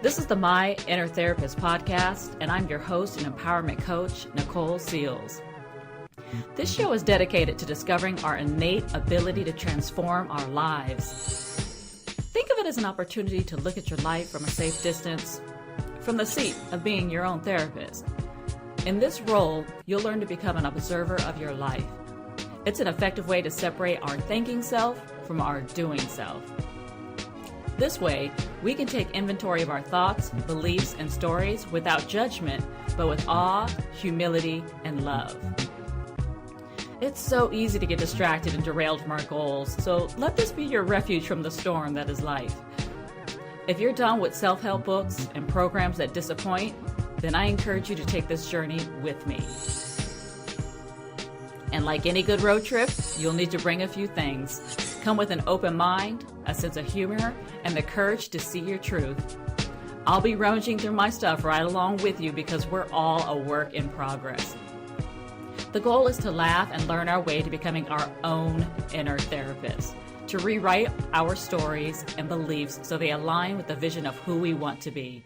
This is the My Inner Therapist podcast, and I'm your host and empowerment coach, Nikole Seals. This show is dedicated to discovering our innate ability to transform our lives. Think of it as an opportunity to look at your life from a safe distance, from the seat of being your own therapist. In this role, you'll learn to become an observer of your life. It's an effective way to separate our thinking self from our doing self. This way, we can take inventory of our thoughts, beliefs, and stories without judgment, but with awe, humility, and love. It's so easy to get distracted and derailed from our goals, so let this be your refuge from the storm that is life. If you're done with self-help books and programs that disappoint, then I encourage you to take this journey with me. And like any good road trip, you'll need to bring a few things. Come with an open mind, a sense of humor, and the courage to see your truth. I'll be rummaging through my stuff right along with you because we're all a work in progress. The goal is to laugh and learn our way to becoming our own inner therapist, to rewrite our stories and beliefs so they align with the vision of who we want to be.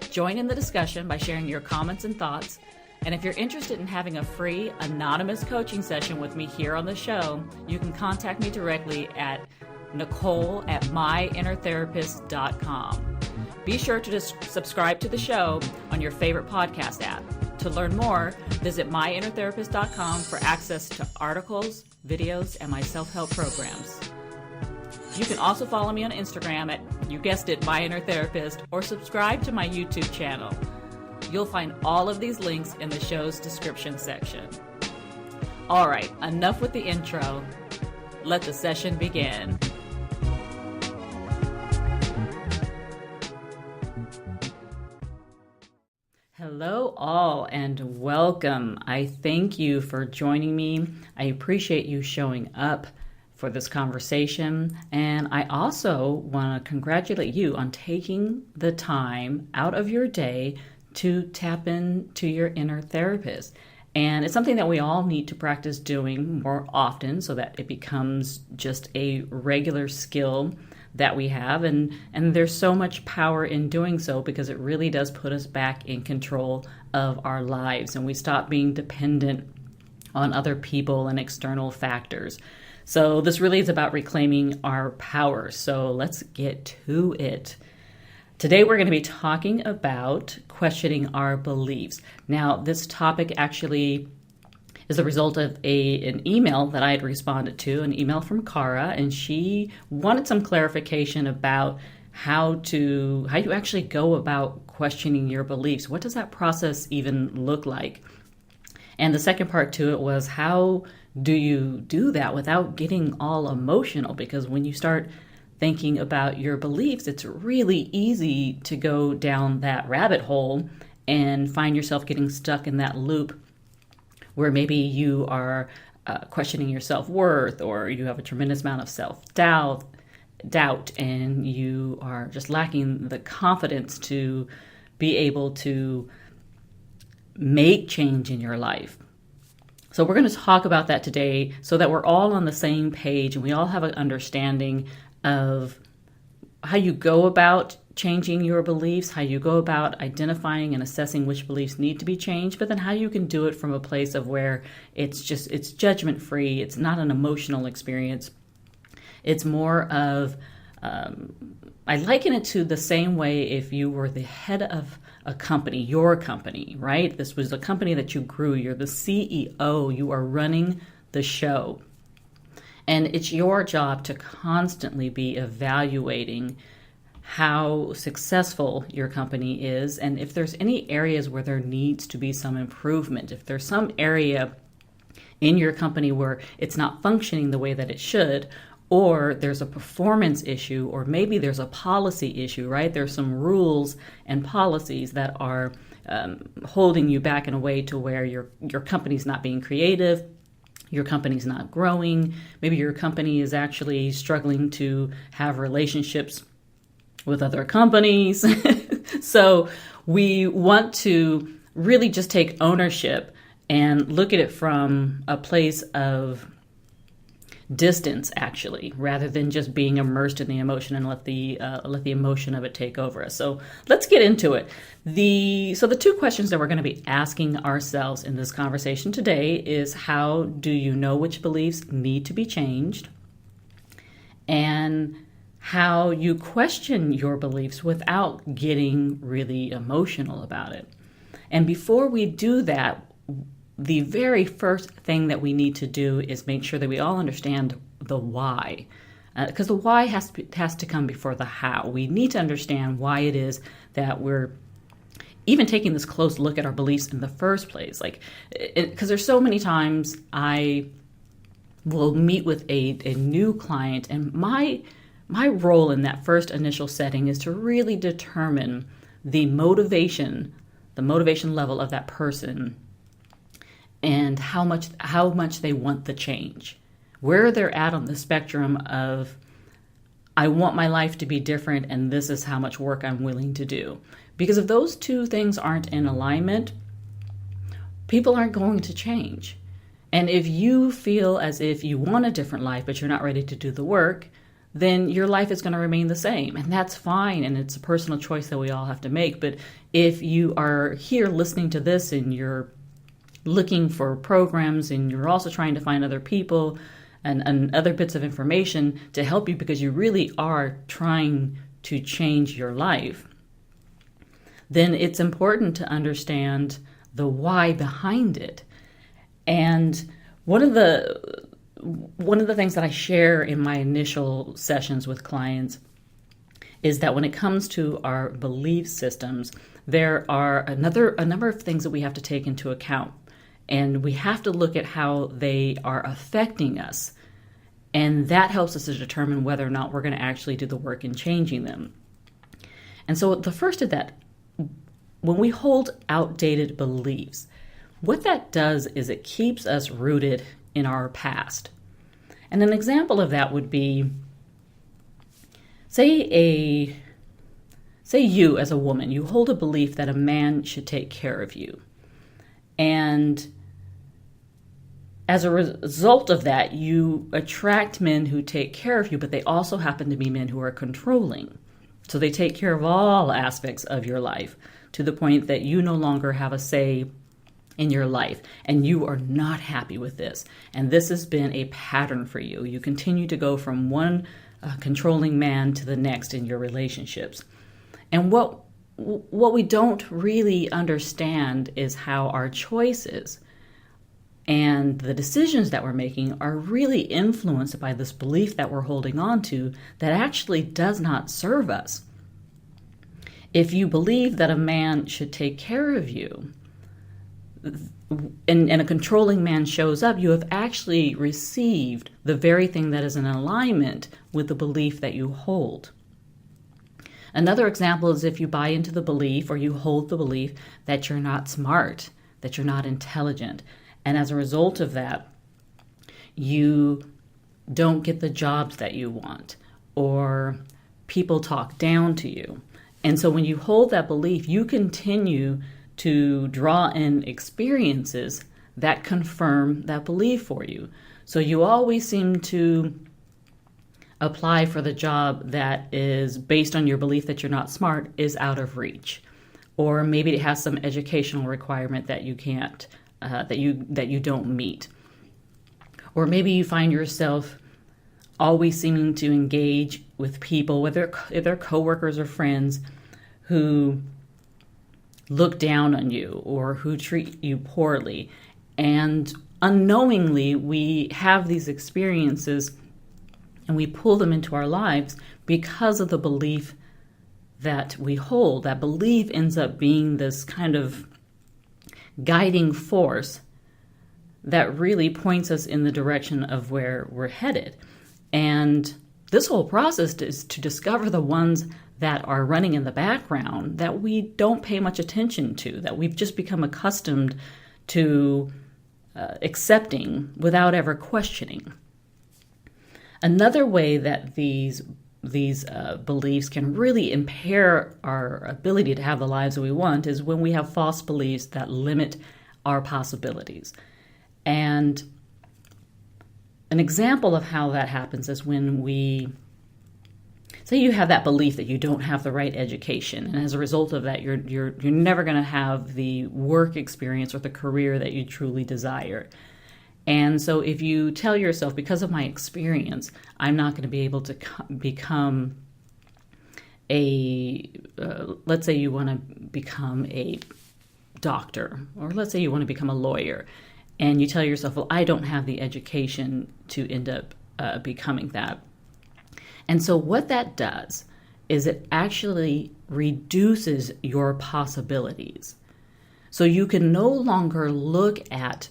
Join in the discussion by sharing your comments and thoughts. And if you're interested in having a free, anonymous coaching session with me here on the show, you can contact me directly at Nikole@myinnertherapist.com. Be sure to subscribe to the show on your favorite podcast app. To learn more, visit myinnertherapist.com for access to articles, videos, and my self-help programs. You can also follow me on Instagram at, you guessed it, My Inner Therapist, or subscribe to my YouTube channel. You'll find all of these links in the show's description section. All right, enough with the intro. Let the session begin. Hello all and welcome. I thank you for joining me. I appreciate you showing up for this conversation. And I also want to congratulate you on taking the time out of your day to tap into your inner therapist. And it's something that we all need to practice doing more often so that it becomes just a regular skill that we have. And there's so much power in doing so because it really does put us back in control of our lives and we stop being dependent on other people and external factors. So this really is about reclaiming our power. So let's get to it. Today we're going to be talking about questioning our beliefs. Now, this topic actually is the result of an email that I had responded to, an email from Cara, and she wanted some clarification about how you actually go about questioning your beliefs. What does that process even look like? And the second part to it was, how do you do that without getting all emotional? Because when you start thinking about your beliefs, it's really easy to go down that rabbit hole and find yourself getting stuck in that loop where maybe you are questioning your self-worth, or you have a tremendous amount of self-doubt, and you are just lacking the confidence to be able to make change in your life. So we're going to talk about that today so that we're all on the same page and we all have an understanding of how you go about changing your beliefs, how you go about identifying and assessing which beliefs need to be changed, but then how you can do it from a place of where it's judgment free. It's not an emotional experience. It's more of, I liken it to the same way if you were the head of a company, your company, right? This was a company that you grew. You're the CEO. You are running the show. And it's your job to constantly be evaluating how successful your company is, and if there's any areas where there needs to be some improvement, if there's some area in your company where it's not functioning the way that it should, or there's a performance issue, or maybe there's a policy issue, right? There's some rules and policies that are holding you back in a way to where your company's not being creative, your company's not growing, maybe your company is actually struggling to have relationships with other companies. So we want to really just take ownership and look at it from a place of distance, actually, rather than just being immersed in the emotion and let the emotion of it take over us. So let's get into it. The two questions that we're going to be asking ourselves in this conversation today is, how do you know which beliefs need to be changed? And how you question your beliefs without getting really emotional about it. And before we do that, the very first thing that we need to do is make sure that we all understand the why. Because the why has to come before the how. We need to understand why it is that we're even taking this close look at our beliefs in the first place. Because there's so many times I will meet with a new client, and my role in that first initial setting is to really determine the motivation level of that person, and how much they want the change, where they're at on the spectrum of, I want my life to be different and this is how much work I'm willing to do. Because if those two things aren't in alignment, people aren't going to change. And if you feel as if you want a different life but you're not ready to do the work, then your life is going to remain the same. And that's fine. And it's a personal choice that we all have to make. But if you are here listening to this and you're looking for programs and you're also trying to find other people and other bits of information to help you because you really are trying to change your life, then it's important to understand the why behind it. And one of the things that I share in my initial sessions with clients is that when it comes to our belief systems, there are a number of things that we have to take into account. And we have to look at how they are affecting us. And that helps us to determine whether or not we're going to actually do the work in changing them. And so the first of that, when we hold outdated beliefs, what that does is it keeps us rooted in our past. And an example of that would be, say you as a woman, you hold a belief that a man should take care of you. And as a result of that, you attract men who take care of you, but they also happen to be men who are controlling. So they take care of all aspects of your life to the point that you no longer have a say in your life, and you are not happy with this. And this has been a pattern for you. You continue to go from one controlling man to the next in your relationships. And what we don't really understand is how our choices and the decisions that we're making are really influenced by this belief that we're holding on to that actually does not serve us. If you believe that a man should take care of you, and a controlling man shows up, you have actually received the very thing that is in alignment with the belief that you hold. Another example is if you buy into the belief, or you hold the belief, that you're not smart, that you're not intelligent. And as a result of that, you don't get the jobs that you want, or people talk down to you. And so when you hold that belief, you continue to draw in experiences that confirm that belief for you. So you always seem to apply for the job that is based on your belief that you're not smart is out of reach. Or maybe it has some educational requirement that you can't, that you don't meet. Or maybe you find yourself always seeming to engage with people, whether they're coworkers or friends, who look down on you or who treat you poorly. And unknowingly, we have these experiences and we pull them into our lives because of the belief that we hold. That belief ends up being this kind of guiding force that really points us in the direction of where we're headed. And this whole process is to discover the ones that are running in the background that we don't pay much attention to, that we've just become accustomed to accepting without ever questioning. Another way that these beliefs can really impair our ability to have the lives that we want is when we have false beliefs that limit our possibilities. And an example of how that happens is when we say you have that belief that you don't have the right education, and as a result of that, you're never going to have the work experience or the career that you truly desire. And so if you tell yourself, because of my experience, I'm not going to be able to become let's say you want to become a doctor, or let's say you want to become a lawyer, and you tell yourself, well, I don't have the education to end up becoming that. And so what that does is it actually reduces your possibilities. So you can no longer look at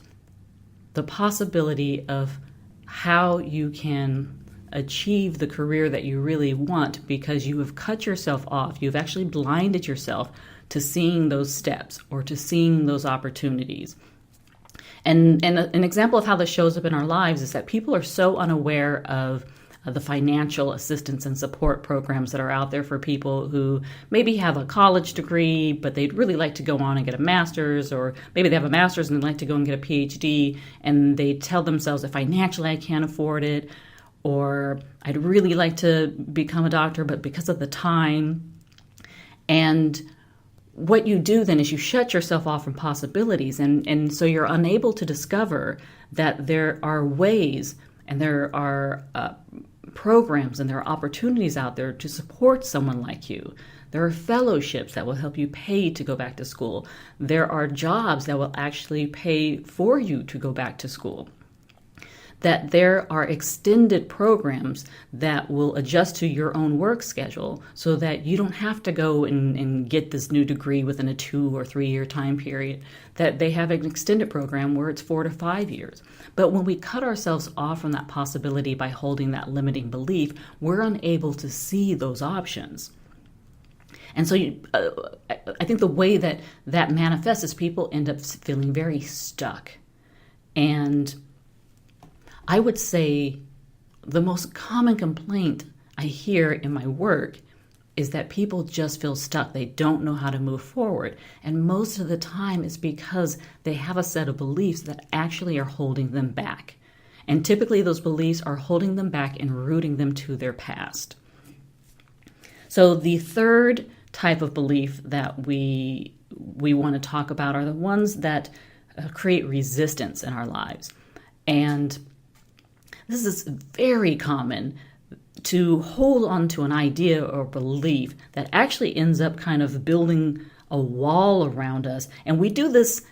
the possibility of how you can achieve the career that you really want, because you have cut yourself off. You've actually blinded yourself to seeing those steps or to seeing those opportunities. And an example of how this shows up in our lives is that people are so unaware of the financial assistance and support programs that are out there for people who maybe have a college degree, but they'd really like to go on and get a master's, or maybe they have a master's and they'd like to go and get a PhD, and they tell themselves that financially I can't afford it, or I'd really like to become a doctor, but because of the time. And what you do then is you shut yourself off from possibilities, and so you're unable to discover that there are ways and there are programs and there are opportunities out there to support someone like you. There are fellowships that will help you pay to go back to school. There are jobs that will actually pay for you to go back to school. That there are extended programs that will adjust to your own work schedule so that you don't have to go and get this new degree within a 2 or 3 year time period. That they have an extended program where it's 4 to 5 years. But when we cut ourselves off from that possibility by holding that limiting belief, we're unable to see those options. And so I think the way that manifests is people end up feeling very stuck. And I would say the most common complaint I hear in my work is that people just feel stuck. They don't know how to move forward. And most of the time it's because they have a set of beliefs that actually are holding them back. And typically those beliefs are holding them back and rooting them to their past. So the third type of belief that we want to talk about are the ones that create resistance in our lives. And this is very common, to hold on to an idea or belief that actually ends up kind of building a wall around us. And we do this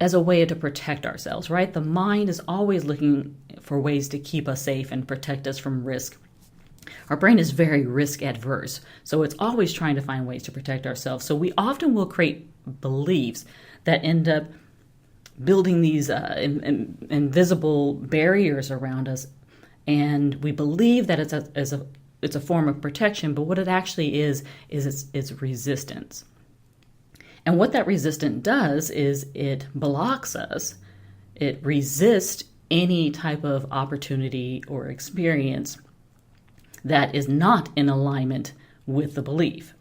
as a way to protect ourselves, right? The mind is always looking for ways to keep us safe and protect us from risk. Our brain is very risk adverse, so it's always trying to find ways to protect ourselves. So we often will create beliefs that end up building these invisible barriers around us, and we believe that it's a form of protection, but what it actually is it's resistance. And what that resistance does is it blocks us. It resists any type of opportunity or experience that is not in alignment with the belief.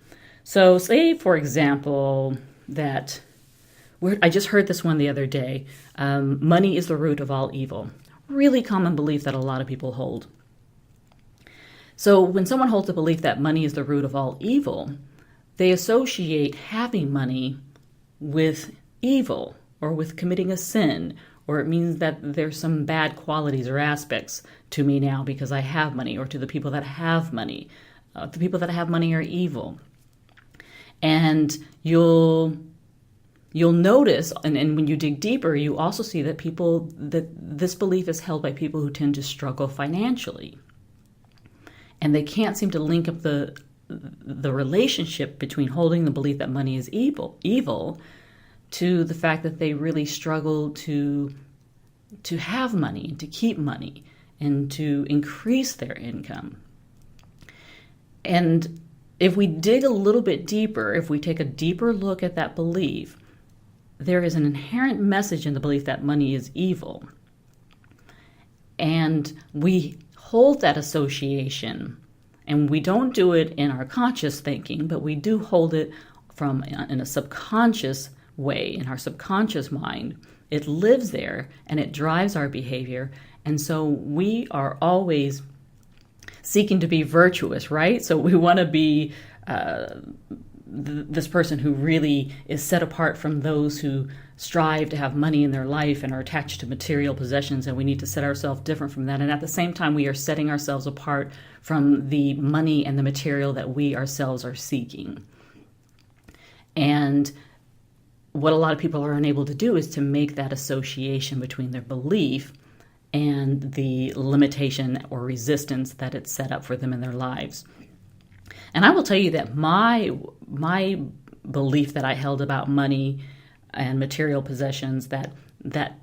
So say, for example, that I just heard this one the other day. Money is the root of all evil. Really common belief that a lot of people hold. So when someone holds the belief that money is the root of all evil, they associate having money with evil or with committing a sin, or it means that there's some bad qualities or aspects to me now because I have money, or to the people that have money. The people that have money are evil. And you'll notice, and when you dig deeper, you also see that this belief is held by people who tend to struggle financially. And they can't seem to link up the relationship between holding the belief that money is evil to the fact that they really struggle to have money, and to keep money, and to increase their income. And if we dig a little bit deeper, if we take a deeper look at that belief, there is an inherent message in the belief that money is evil. And we hold that association, and we don't do it in our conscious thinking, but we do hold it in a subconscious way, in our subconscious mind. It lives there, and it drives our behavior, And so we are always seeking to be virtuous, right? So we want to be this person who really is set apart from those who strive to have money in their life and are attached to material possessions, and we need to set ourselves different from that. And at the same time, we are setting ourselves apart from the money and the material that we ourselves are seeking. And what a lot of people are unable to do is to make that association between their belief and the limitation or resistance that it's set up for them in their lives. And I will tell you that my belief that I held about money and material possessions, that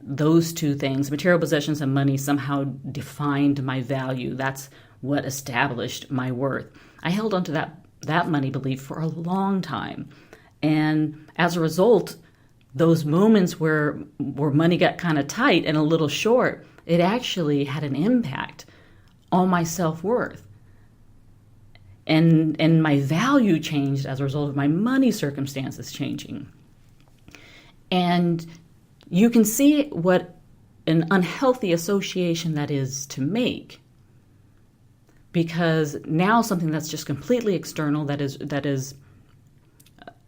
those two things, material possessions and money, somehow defined my value. That's what established my worth. I held onto that money belief for a long time. And as a result, those moments where money got kind of tight and a little short, it actually had an impact on my self-worth. And my value changed as a result of my money circumstances changing. And you can see what an unhealthy association that is to make. Because now something that's just completely external, that is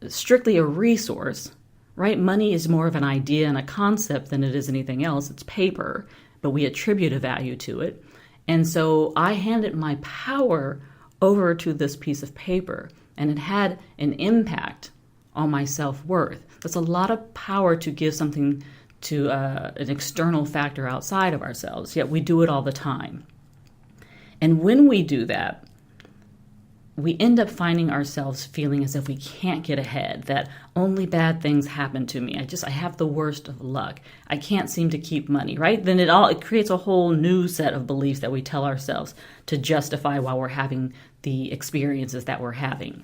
strictly a resource, right? Money is more of an idea and a concept than it is anything else. It's paper, but we attribute a value to it. And so I handed my power over to this piece of paper, and it had an impact on my self-worth. That's a lot of power to give something to an external factor outside of ourselves, yet we do it all the time. And when we do that, we end up finding ourselves feeling as if we can't get ahead, that only bad things happen to me. I have the worst of luck. I can't seem to keep money, right? Then it creates a whole new set of beliefs that we tell ourselves to justify why we're having the experiences that we're having.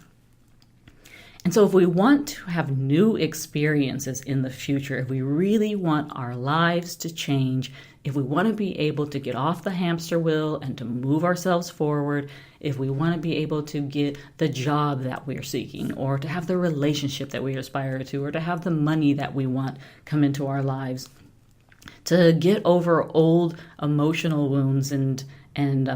And so if we want to have new experiences in the future, if we really want our lives to change, if we want to be able to get off the hamster wheel and to move ourselves forward, if we want to be able to get the job that we're seeking, or to have the relationship that we aspire to, or to have the money that we want come into our lives, to get over old emotional wounds and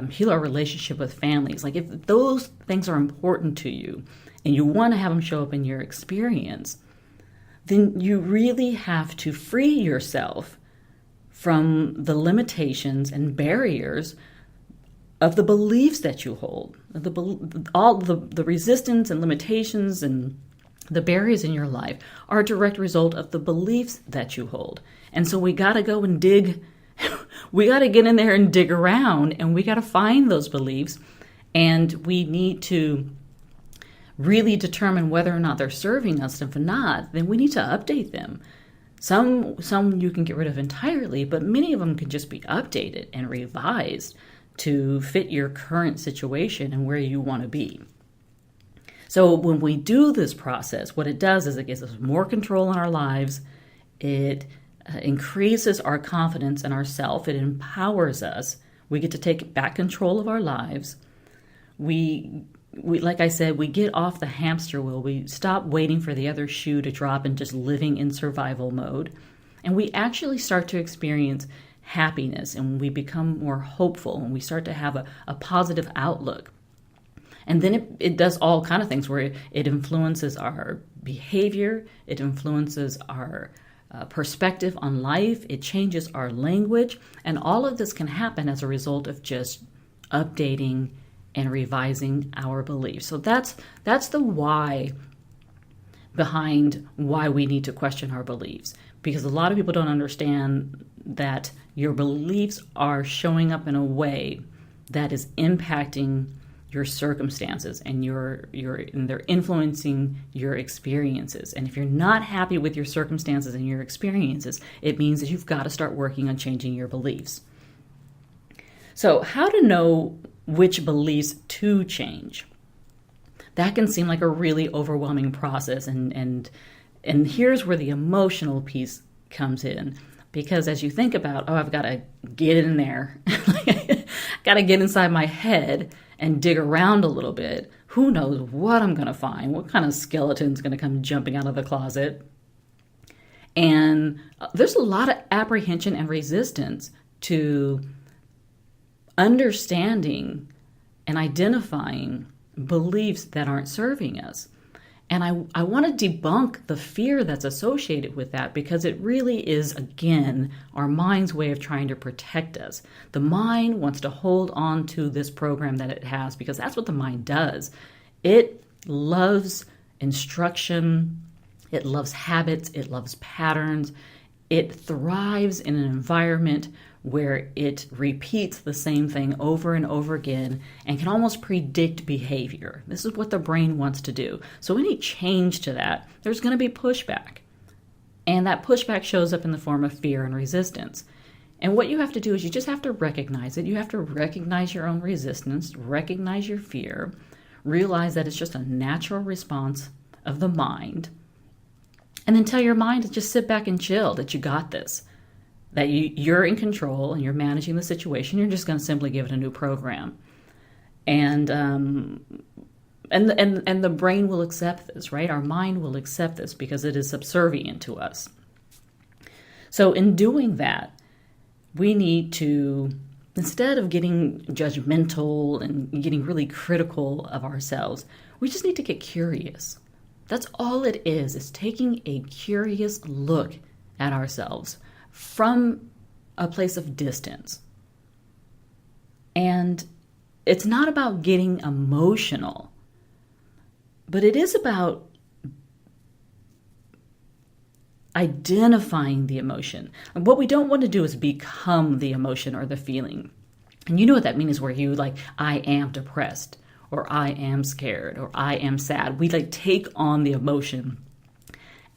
heal our relationship with families. Like, if those things are important to you and you want to have them show up in your experience, then you really have to free yourself from the limitations and barriers of the beliefs that you hold. All the resistance and limitations and the barriers in your life are a direct result of the beliefs that you hold. And so we got to go and dig. We got to get in there and dig around, and we got to find those beliefs, and we need to really determine whether or not they're serving us. If not, then we need to update them. Some you can get rid of entirely, but many of them can just be updated and revised to fit your current situation and where you want to be. So when we do this process, what it does is it gives us more control in our lives. It increases our confidence in ourselves. It empowers us. We get to take back control of our lives. We like I said, we get off the hamster wheel. We stop waiting for the other shoe to drop and just living in survival mode. And we actually start to experience happiness, and we become more hopeful, and we start to have a positive outlook. And then it does all kind of things where it influences our behavior. It influences our perspective on life. It changes our language. And all of this can happen as a result of just updating and revising our beliefs. So that's the why behind why we need to question our beliefs. Because a lot of people don't understand that your beliefs are showing up in a way that is impacting your circumstances, and and they're influencing your experiences. And if you're not happy with your circumstances and your experiences, it means that you've got to start working on changing your beliefs. So how to know which beliefs to change? That can seem like a really overwhelming process, and here's where the emotional piece comes in. Because as you think about, I've got to get in there, got to get inside my head and dig around a little bit. Who knows what I'm going to find? What kind of skeleton's going to come jumping out of the closet? And there's a lot of apprehension and resistance to understanding and identifying beliefs that aren't serving us. And I want to debunk the fear that's associated with that, because it really is, again, our mind's way of trying to protect us. The mind wants to hold on to this program that it has, because that's what the mind does. It loves instruction, it loves habits, it loves patterns. It thrives in an environment where it repeats the same thing over and over again and can almost predict behavior. This is what the brain wants to do. So any change to that, there's going to be pushback. And that pushback shows up in the form of fear and resistance. And what you have to do is you just have to recognize it. You have to recognize your own resistance, recognize your fear, realize that it's just a natural response of the mind, and then tell your mind to just sit back and chill, that you got this, that you're in control and you're managing the situation. You're just going to simply give it a new program. And the brain will accept this, right? Our mind will accept this because it is subservient to us. So in doing that, we need to, instead of getting judgmental and getting really critical of ourselves, we just need to get curious. That's all it is taking a curious look at ourselves from a place of distance. And it's not about getting emotional, but it is about identifying the emotion. And what we don't want to do is become the emotion or the feeling. And you know what that means, where you I am depressed, or I am scared, or I am sad. We take on the emotion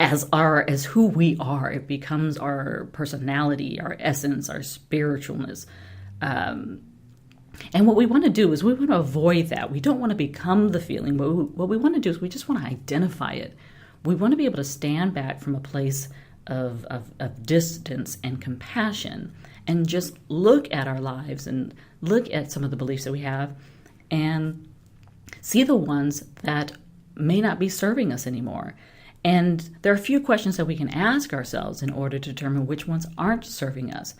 as who we are. It becomes our personality, our essence, our spiritualness. And what we want to do is we want to avoid that. We don't want to become the feeling. What we want to do is we just want to identify it. We want to be able to stand back from a place of distance and compassion and just look at our lives and look at some of the beliefs that we have and see the ones that may not be serving us anymore. And there are a few questions that we can ask ourselves in order to determine which ones aren't serving us.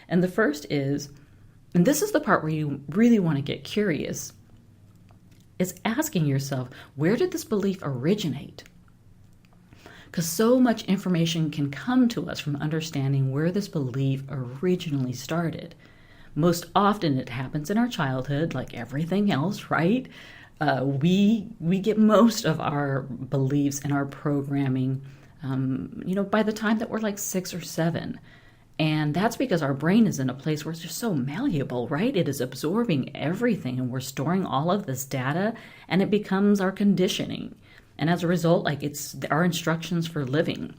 And the first is, and this is the part where you really want to get curious, is asking yourself, where did this belief originate? Because so much information can come to us from understanding where this belief originally started. Most often it happens in our childhood, like everything else, right? We get most of our beliefs and our programming, by the time that we're 6 or 7. And that's because our brain is in a place where it's just so malleable, right? It is absorbing everything, and we're storing all of this data, and it becomes our conditioning. And as a result, it's our instructions for living.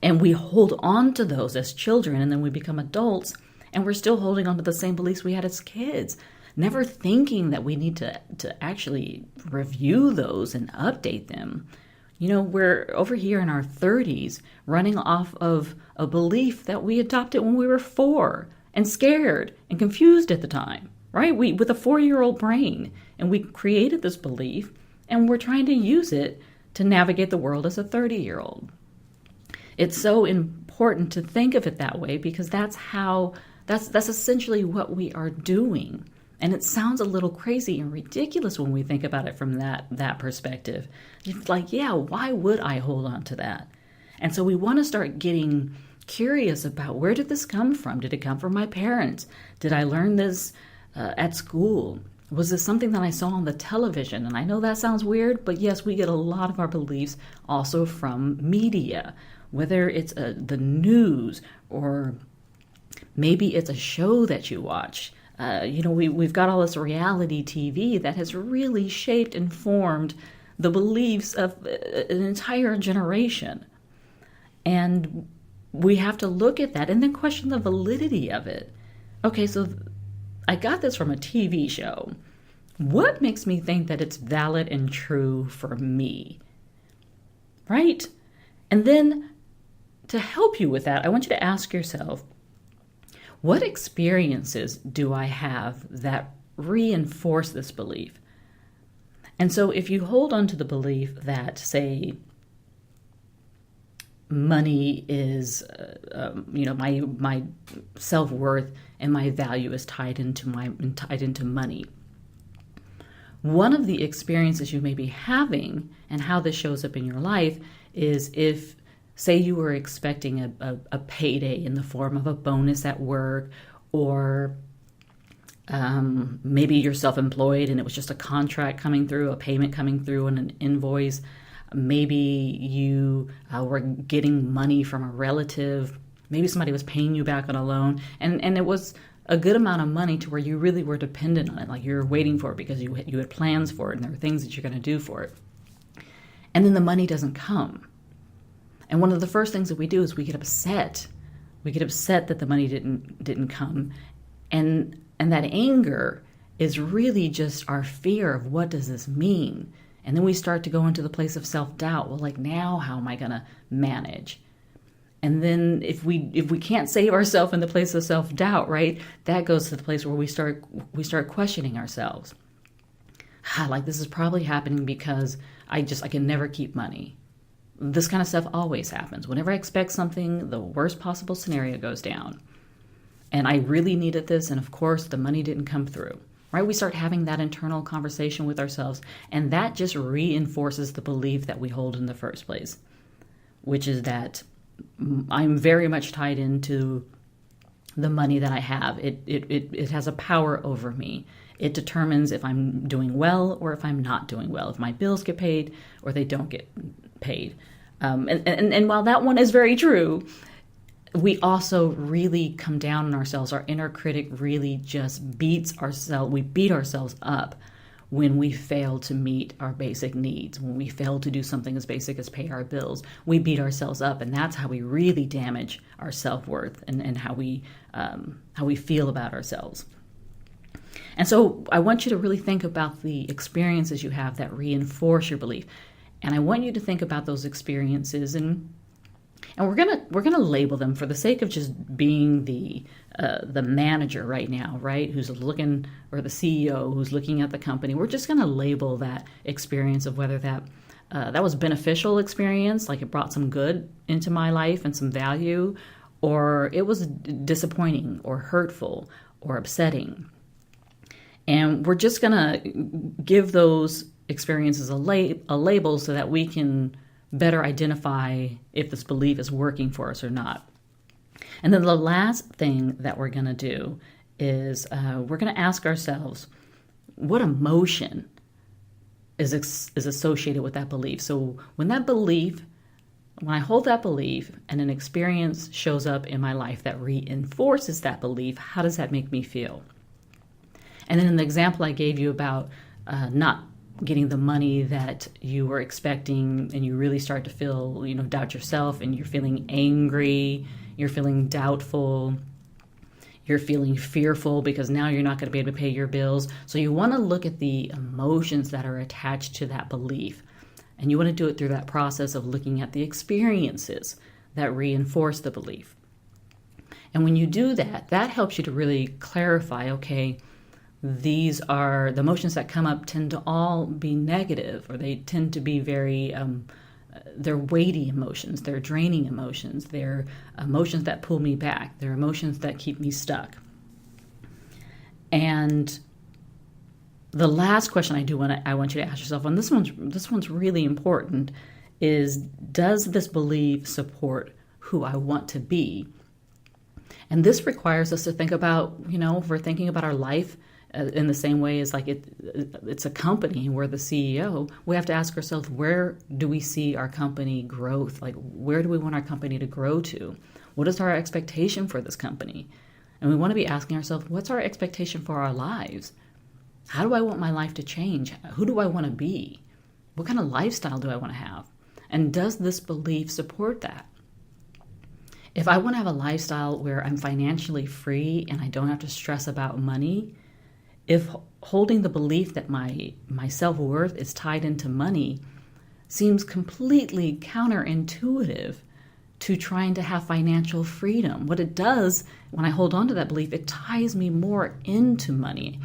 And we hold on to those as children, and then we become adults, and we're still holding on to the same beliefs we had as kids, never thinking that we need to actually review those and update them. We're over here in our 30s running off of a belief that we adopted when we were 4 and scared and confused at the time, right? With a 4-year-old brain, and we created this belief, and we're trying to use it to navigate the world as a 30-year-old. It's so important to think of it that way, because that's essentially what we are doing. And it sounds a little crazy and ridiculous when we think about it from that perspective. It's why would I hold on to that? And so we want to start getting curious about, where did this come from? Did it come from my parents? Did I learn this at school? Was this something that I saw on the television? And I know that sounds weird, but yes, we get a lot of our beliefs also from media, whether it's the news, or maybe it's a show that you watch. We've got all this reality TV that has really shaped and formed the beliefs of an entire generation. And we have to look at that and then question the validity of it. Okay, so I got this from a TV show. What makes me think that it's valid and true for me? Right? And then to help you with that, I want you to ask yourself, what experiences do I have that reinforce this belief? And so if you hold on to the belief that, say, money is, my self-worth and my value is tied into money. One of the experiences you may be having and how this shows up in your life is if, say, you were expecting a payday in the form of a bonus at work, or maybe you're self-employed and it was just a contract coming through, a payment coming through, and an invoice. Maybe you were getting money from a relative. Maybe somebody was paying you back on a loan, and it was a good amount of money to where you really were dependent on it, like you were waiting for it because you had plans for it and there were things that you're going to do for it. And then the money doesn't come. And one of the first things that we do is we get upset. We get upset that the money didn't come. And that anger is really just our fear of, what does this mean? And then we start to go into the place of self-doubt. Well, like, now how am I going to manage? And then if we can't save ourselves in the place of self-doubt, right, that goes to the place where we start questioning ourselves. Like, this is probably happening because I can never keep money. This kind of stuff always happens. Whenever I expect something, the worst possible scenario goes down. And I really needed this, and of course the money didn't come through. Right? We start having that internal conversation with ourselves, and that just reinforces the belief that we hold in the first place, which is that I'm very much tied into the money that I have. It has a power over me. It determines if I'm doing well or if I'm not doing well, if my bills get paid or they don't get paid. And while that one is very true, we also really come down on ourselves. Our inner critic really just beats ourselves. We beat ourselves up when we fail to meet our basic needs, when we fail to do something as basic as pay our bills. We beat ourselves up, and that's how we really damage our self-worth and how we feel about ourselves. And so I want you to really think about the experiences you have that reinforce your belief. And I want you to think about those experiences, and we're gonna label them for the sake of just being the manager right now, right? Who's looking, or the CEO who's looking at the company. We're just gonna label that experience of whether that was beneficial experience, like it brought some good into my life and some value, or it was disappointing or hurtful or upsetting. And we're just gonna give those experiences a label so that we can better identify if this belief is working for us or not. And then the last thing that we're going to do is we're going to ask ourselves, what emotion is associated with that belief? So when I hold that belief and an experience shows up in my life that reinforces that belief, how does that make me feel? And then in the example I gave you about not getting the money that you were expecting, and you really start to feel, doubt yourself, and you're feeling angry, you're feeling doubtful, you're feeling fearful because now you're not going to be able to pay your bills. So you want to look at the emotions that are attached to that belief. And you want to do it through that process of looking at the experiences that reinforce the belief. And when you do that, that helps you to really clarify, okay, these are the emotions that come up tend to all be negative, or they tend to be very, they're weighty emotions, they're draining emotions, they're emotions that pull me back, they're emotions that keep me stuck. And the last question I want you to ask yourself, and this one's really important, is, does this belief support who I want to be? And this requires us to think about, if we're thinking about our life in the same way as like it's a company, we're the CEO, we have to ask ourselves, where do we see our company growth? Like, where do we want our company to grow to? What is our expectation for this company? And we want to be asking ourselves, what's our expectation for our lives? How do I want my life to change? Who do I want to be? What kind of lifestyle do I want to have? And does this belief support that? If I want to have a lifestyle where I'm financially free and I don't have to stress about money, if holding the belief that my self-worth is tied into money seems completely counterintuitive to trying to have financial freedom, what it does when I hold on to that belief, it ties me more into money.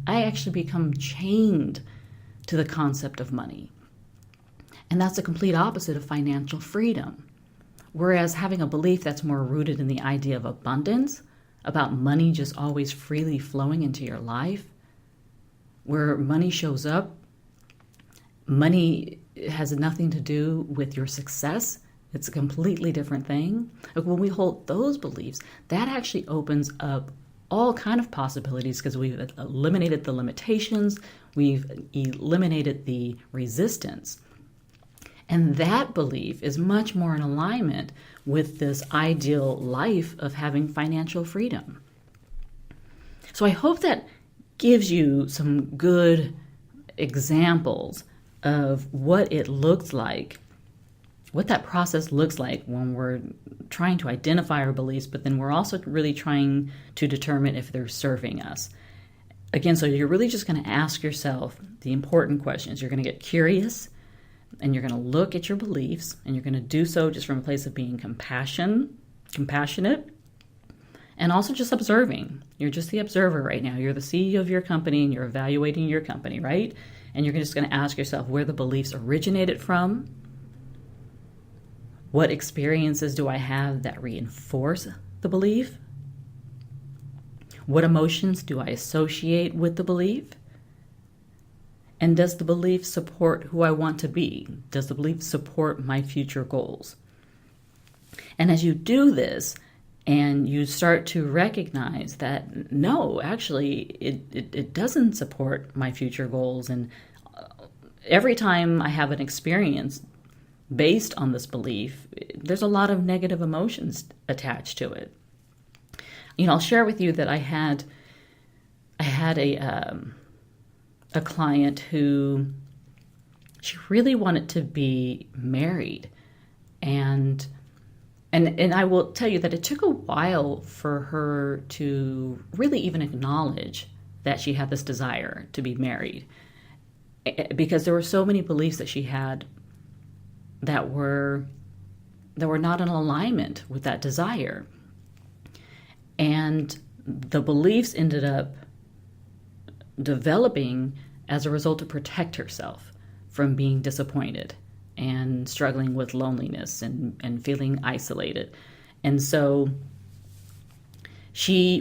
I actually become chained to the concept of money. And that's the complete opposite of financial freedom. Whereas having a belief that's more rooted in the idea of abundance, about money just always freely flowing into your life, where money shows up, money has nothing to do with your success. It's a completely different thing. Like when we hold those beliefs, that actually opens up all kind of possibilities because we've eliminated the limitations, we've eliminated the resistance. And that belief is much more in alignment with this ideal life of having financial freedom. So I hope that gives you some good examples of what it looks like, what that process looks like when we're trying to identify our beliefs, but then we're also really trying to determine if they're serving us. Again, so you're really just going to ask yourself the important questions. You're going to get curious, and you're going to look at your beliefs, and you're going to do so just from a place of being compassionate, and also just observing. You're just the observer right now. You're the CEO of your company, and you're evaluating your company, right? And you're just going to ask yourself where the beliefs originated from. What experiences do I have that reinforce the belief? What emotions do I associate with the belief? And does the belief support who I want to be? Does the belief support my future goals? And as you do this, and you start to recognize that, no, actually, it doesn't support my future goals. And every time I have an experience based on this belief, there's a lot of negative emotions attached to it. I'll share with you that I had a client who, she really wanted to be married, and I will tell you that it took a while for her to really even acknowledge that she had this desire to be married, because there were so many beliefs that she had that were not in alignment with that desire. And the beliefs ended up developing as a result to protect herself from being disappointed and struggling with loneliness and feeling isolated. And so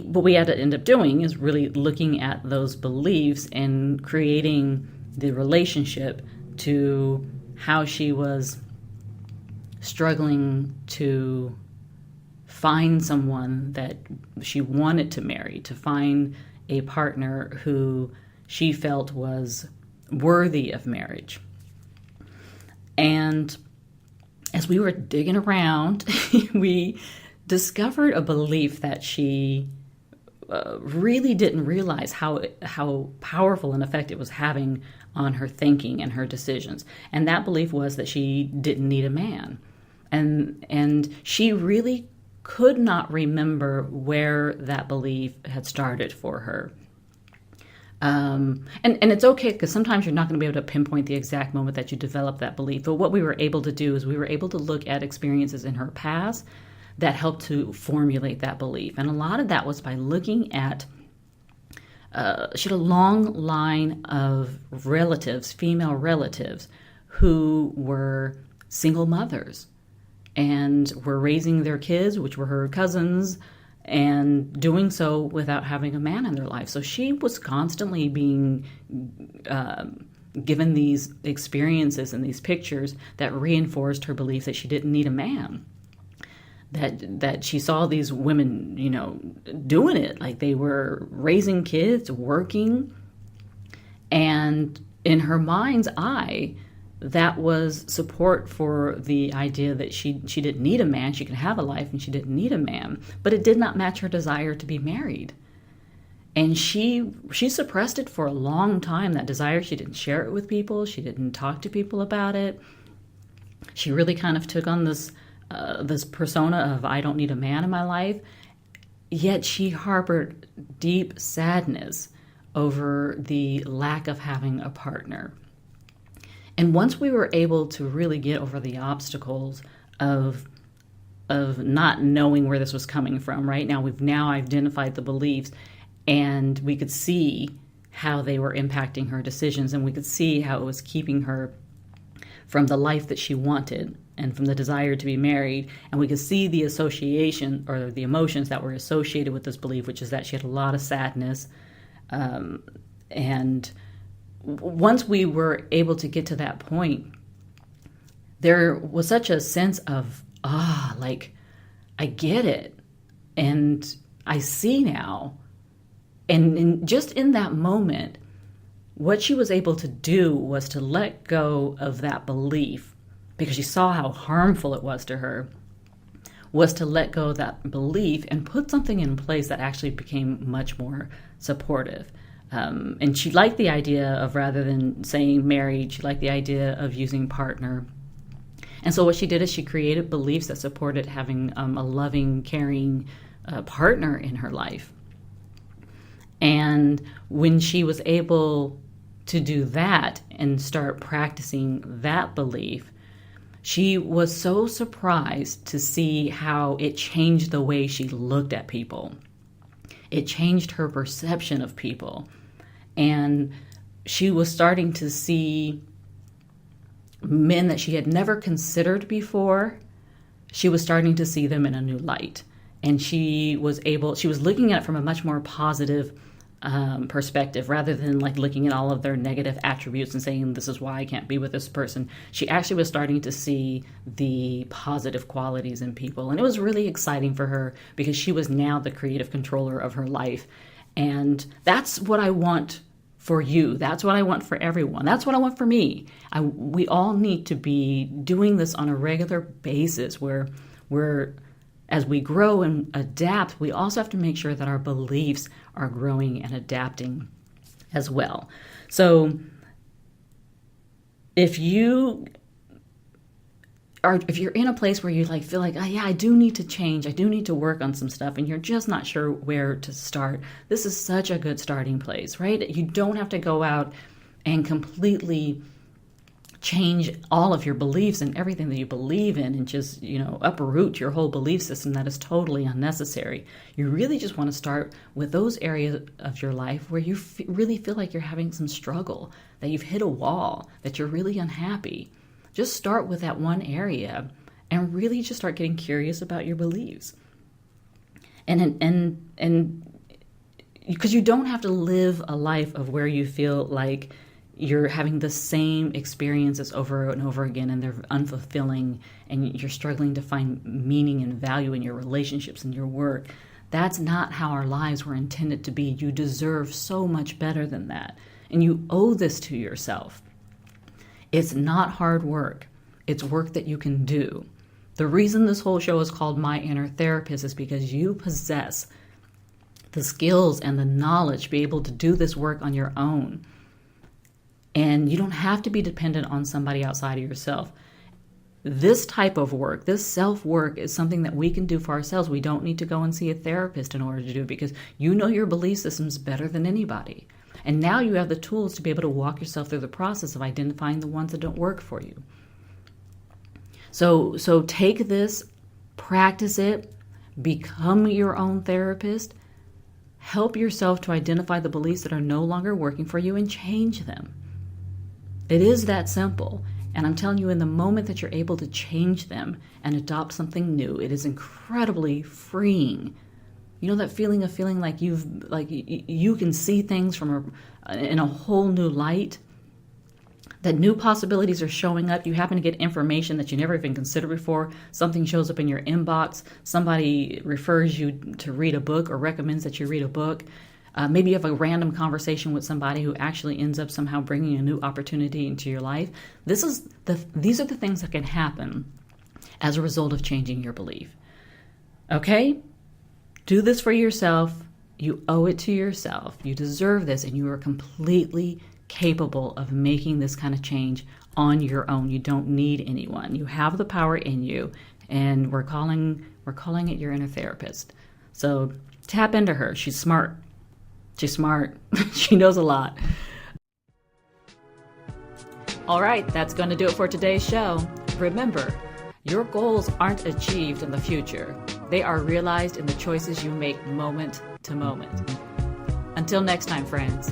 what we had to end up doing is really looking at those beliefs and creating the relationship to how she was struggling to find someone that she wanted to marry, to find a partner who she felt was worthy of marriage. And as we were digging around, we discovered a belief that she really didn't realize how powerful an effect it was having on her thinking and her decisions. And that belief was that she didn't need a man. And she really could not remember where that belief had started for her. And it's okay, because sometimes you're not going to be able to pinpoint the exact moment that you developed that belief. But what we were able to do is we were able to look at experiences in her past that helped to formulate that belief. And a lot of that was by looking at, she had a long line of relatives, female relatives, who were single mothers and were raising their kids, which were her cousins, and doing so without having a man in their life. So she was constantly being given these experiences and these pictures that reinforced her belief that she didn't need a man. That she saw these women, doing it, like they were raising kids, working, and in her mind's eye, that was support for the idea that she didn't need a man. She could have a life and she didn't need a man, but it did not match her desire to be married. And she suppressed it for a long time, that desire. She didn't share it with people. She didn't talk to people about it. She really kind of took on this persona of, I don't need a man in my life. Yet she harbored deep sadness over the lack of having a partner. And once we were able to really get over the obstacles of not knowing where this was coming from, right? Now we've identified the beliefs, and we could see how they were impacting her decisions, and we could see how it was keeping her from the life that she wanted and from the desire to be married. And we could see the association or the emotions that were associated with this belief, which is that she had a lot of sadness. And once we were able to get to that point, there was such a sense of, like, I get it. And I see now. And just in that moment, what she was able to do was to let go of that belief, because she saw how harmful it was to her, was to let go of that belief and put something in place that actually became much more supportive. And she liked the idea of, rather than saying married, she liked the idea of using partner. And so what she did is she created beliefs that supported having a loving, caring partner in her life. And when she was able to do that and start practicing that belief, she was so surprised to see how it changed the way she looked at people. It changed her perception of people. And she was starting to see men that she had never considered before. She was starting to see them in a new light. And she was looking at it from a much more positive perspective, rather than like looking at all of their negative attributes and saying, this is why I can't be with this person. She actually was starting to see the positive qualities in people. And it was really exciting for her, because she was now the creative controller of her life. And that's what I want for you. That's what I want for everyone. That's what I want for me. We all need to be doing this on a regular basis, where as we grow and adapt, we also have to make sure that our beliefs are growing and adapting as well. So if you're in a place where you feel like, oh yeah, I do need to change, I do need to work on some stuff, and you're just not sure where to start, this is such a good starting place, right? You don't have to go out and completely change all of your beliefs and everything that you believe in and just, uproot your whole belief system. That is totally unnecessary. You really just want to start with those areas of your life where you really feel like you're having some struggle, that you've hit a wall, that you're really unhappy. Just start with that one area and really just start getting curious about your beliefs. And because you don't have to live a life of where you feel like you're having the same experiences over and over again, and they're unfulfilling, and you're struggling to find meaning and value in your relationships and your work. That's not how our lives were intended to be. You deserve so much better than that. And you owe this to yourself. It's not hard work. It's work that you can do. The reason this whole show is called My Inner Therapist is because you possess the skills and the knowledge to be able to do this work on your own. And you don't have to be dependent on somebody outside of yourself. This type of work, this self-work, is something that we can do for ourselves. We don't need to go and see a therapist in order to do it, because you know your belief systems better than anybody. And now you have the tools to be able to walk yourself through the process of identifying the ones that don't work for you. So take this, practice it, become your own therapist, help yourself to identify the beliefs that are no longer working for you and change them. It is that simple. And I'm telling you, in the moment that you're able to change them and adopt something new, it is incredibly freeing. You know that feeling of feeling like you can see things in a whole new light? That new possibilities are showing up. You happen to get information that you never even considered before. Something shows up in your inbox. Somebody refers you to read a book or recommends that you read a book. Maybe you have a random conversation with somebody who actually ends up somehow bringing a new opportunity into your life. These are the things that can happen as a result of changing your belief. Okay? Do this for yourself. You owe it to yourself. You deserve this, and you are completely capable of making this kind of change on your own. You don't need anyone. You have the power in you, and we're calling it your inner therapist. So tap into her. She's smart. She's smart. She knows a lot. All right, that's going to do it for today's show. Remember, your goals aren't achieved in the future. They are realized in the choices you make moment to moment. Until next time, friends.